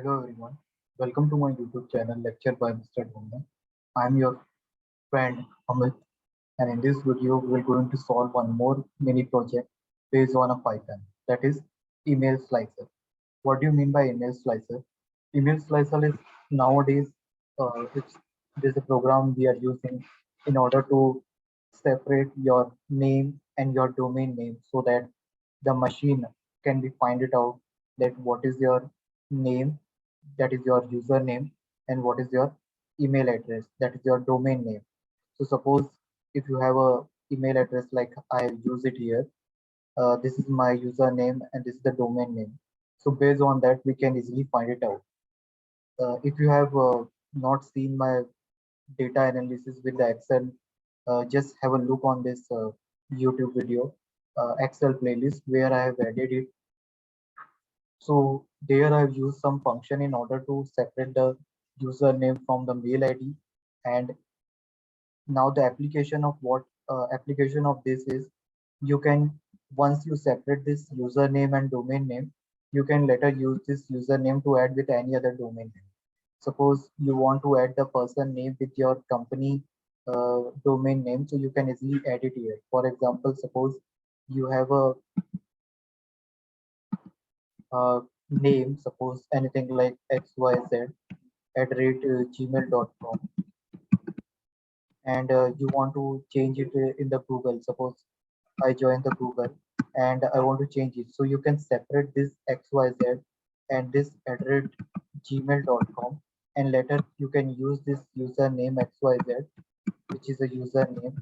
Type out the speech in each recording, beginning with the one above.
Hello everyone, welcome to my YouTube channel Lecture by Mr. Dhunda. I am your friend Amit, and in this video we are going to solve one more mini project based on a Python, that is email slicer. What do you mean by email slicer? Email slicer is nowadays there's a program we are using in order to separate your name and your domain name so that the machine can be find it out that what is your name, that is your username, and what is your email address, that is your domain name. So suppose if you have a email address like I use it here, this is my username and this is the domain name. So based on that, we can easily find it out. If you have not seen my data analysis with the Excel, just have a look on this YouTube video, Excel playlist where I have added it. So there I've used some function in order to separate the username from the mail ID. And now the application of this is you can, once you separate this username and domain name, you can later use this username to add with any other domain name. Suppose you want to add the person name with your company domain name, so you can easily add it here. For example, suppose you have a name, suppose anything like xyz at rate gmail.com, and you want to change it in the Google. Suppose I join the Google and I want to change it. So you can separate this XYZ and this at rate gmail.com, and later you can use this username XYZ, which is a username,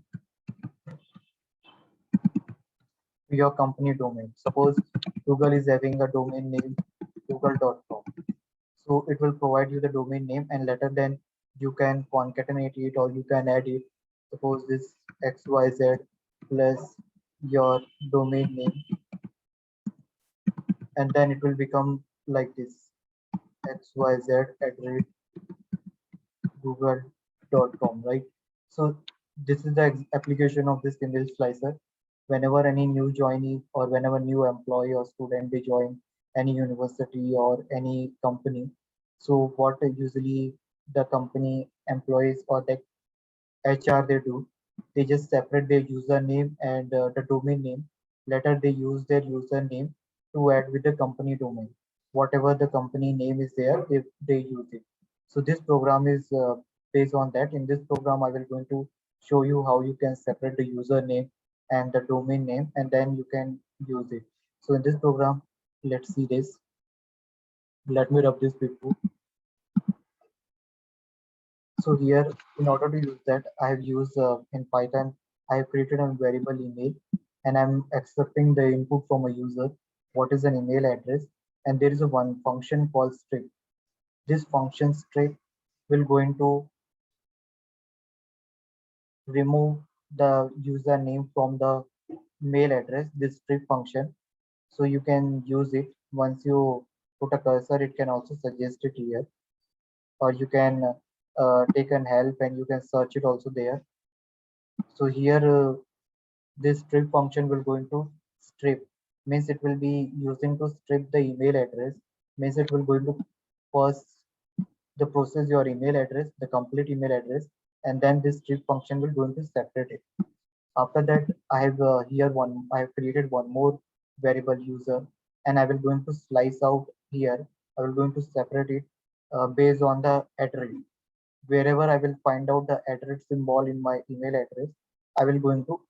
to your company domain. Suppose Google is having a domain name google.com. So it will provide you the domain name, and later then you can concatenate it or you can add it. Suppose this XYZ plus your domain name, and then it will become like this xyz at rate google.com, right? So this is the application of this email slicer. Whenever any new joinee or whenever new employee or student they join any university or any company, so what usually the company employees or the HR they do, they just separate their username and the domain name. Later they use their username to add with the company domain. Whatever the company name is there, they use it. So this program is based on that. In this program, I will going to show you how you can separate the username and the domain name, and then you can use it. So in this program, let's see this. Let me rub this before. So here, in order to use that, I have used in Python, I have created a variable email, and I'm accepting the input from a user, what is an email address, and there is a one function called strip. This function strip will going to remove the username from the mail address, this strip function. So you can use it once you put a cursor, it can also suggest it here, or you can take an help and you can search it also there. So here this strip function will going to strip, means it will be using to strip the email address, means it will going to first the process your email address, the complete email address, and then this strip function will going to separate it. After that, I have I have created one more variable user, and I will going to slice out here. I will going to separate it based on the address. Wherever I will find out the address symbol in my email address, I will going to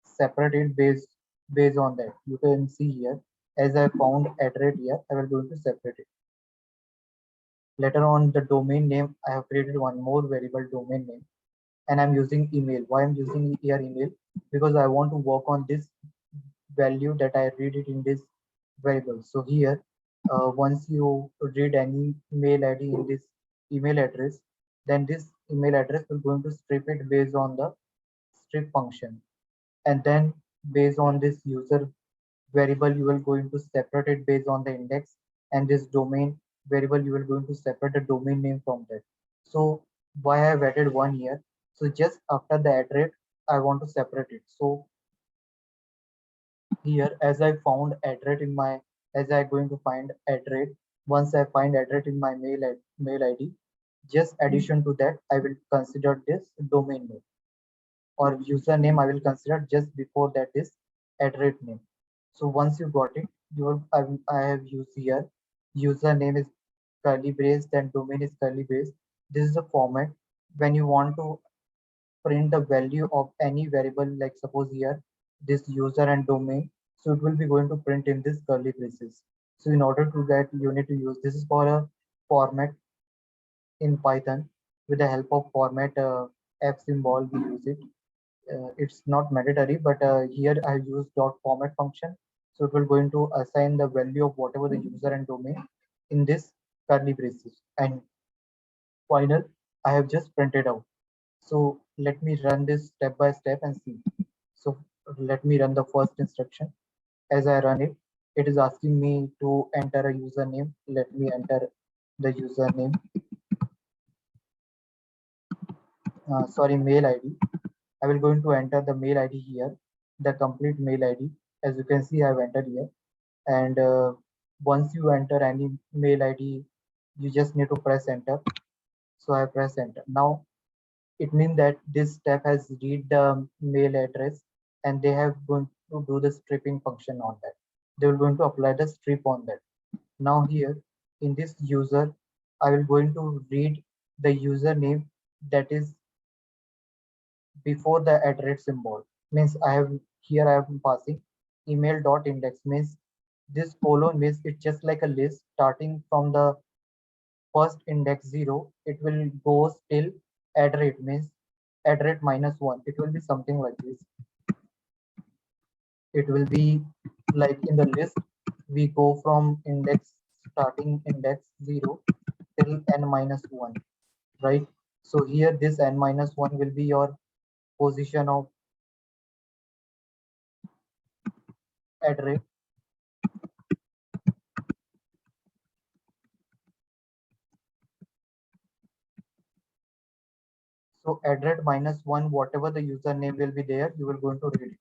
separate it based on that. You can see here, as I found address here, I will going to separate it. Later on, the domain name, I have created one more variable domain name, and I'm using email. Why I'm using here email? Because I want to work on this value that I read it in this variable. So here, once you read any email ID in this email address, then this email address will going to strip it based on the strip function, and then based on this user variable you will going to separate it based on the index, and this domain variable you will going to separate the domain name from that. So why I have added one here? So just after the address I want to separate it. So here, as I found address in my, as I going to find address, Once I find address in my mail ID, just addition to that, I will consider this domain name, or username I will consider just before that is address name. So once you got it, I have used here username is curly brace, then domain is curly brace. This is the format when you want to print the value of any variable, like suppose here this user and domain. So it will be going to print in this curly braces. So in order to that, you need to use this is for a format in Python. With the help of format f symbol, we use it. It's not mandatory, but here I use dot format function. So it will going to assign the value of whatever the user and domain in this curly braces. And final, I have just printed out. So let me run this step by step and see. So let me run the first instruction. As I run it, it is asking me to enter a username. Let me enter the username. Sorry, mail ID. I will going to enter the mail ID here, the complete mail ID. As you can see, I have entered here. And once you enter any mail ID, you just need to press enter. So I press enter. Now it means that this step has read the mail address, and they have going to do the stripping function on that. They will going to apply the strip on that. Now here in this user, I will going to read the username that is before the symbol. Means I have here I am passing email dot index, means this colon means it's just like a list starting from the first index 0. It will go till means -1. It will be something like this. It will be like in the list we go from starting index 0 till n-1, right? So here this n-1 will be your position of address. So address -1, whatever the username will be there, you will going to read it.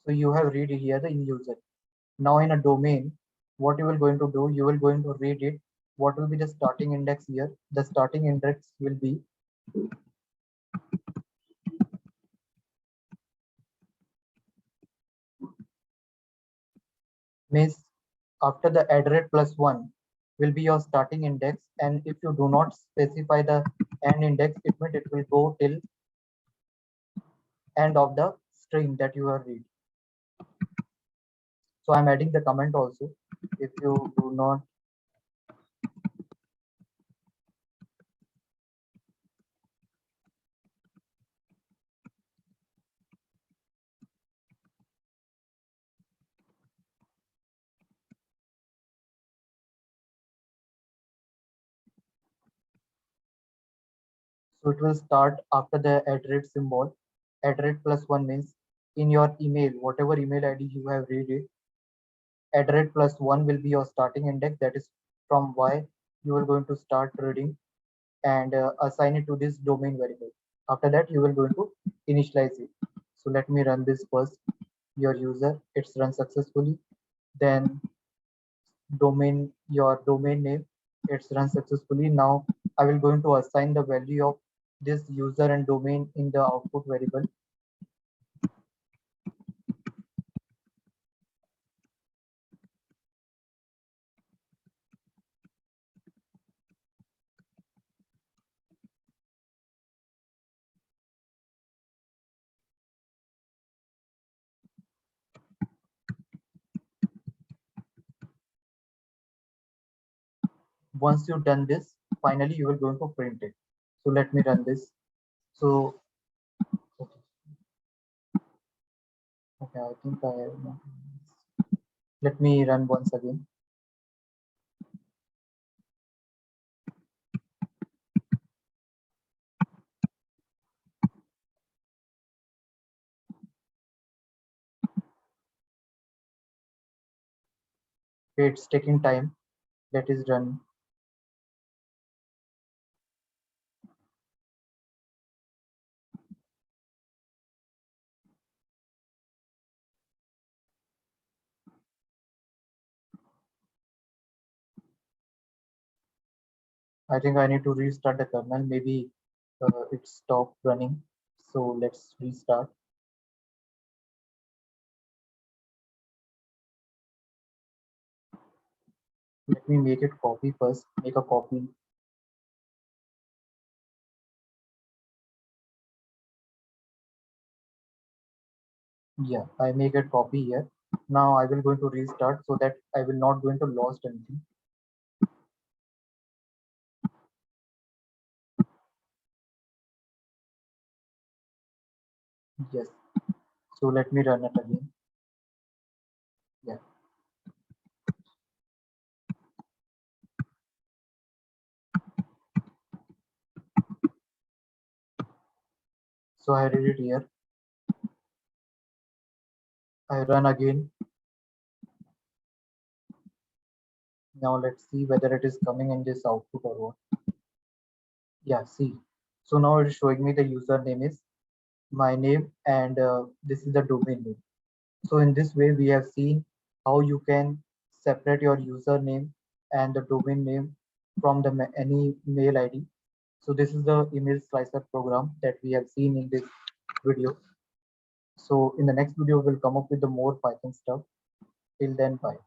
So you have read here the user. Now in a domain, what you will going to do, you will going to read it. What will be the starting index here? The starting index will be means after the address +1 will be your starting index, and if you do not specify the end index, it means it will go till end of the string that you have read. So I'm adding the comment also. If you do not, so it will start after the address symbol. Address +1 means in your email, whatever email ID you have read it, address +1 will be your starting index. That is from Y you are going to start reading, and assign it to this domain variable. After that, you will going to initialize it. So let me run this first. Your user, it's run successfully. Then your domain name, it's run successfully. Now I will going to assign the value of this user and domain in the output variable. Once you've done this, finally you will going to print it. So let me run this. So okay, okay, I think I have. Let me run once again. It's taking time. Let us run. I think I need to restart the kernel. Maybe it stopped running. So let's restart. Let me make it copy first. Make a copy. Yeah, I make a copy here. Now I will going to restart so that I will not going to lost anything. Yes. So let me run it again. Yeah. So I did it here. I run again. Now let's see whether it is coming in this output or what. Yeah, see. So now it is showing me the username is my name and this is the domain name. So in this way, we have seen how you can separate your username and the domain name from the any mail ID. So this is the email slicer program that we have seen in this video. So in the next video, we'll come up with the more Python stuff. Till then, bye.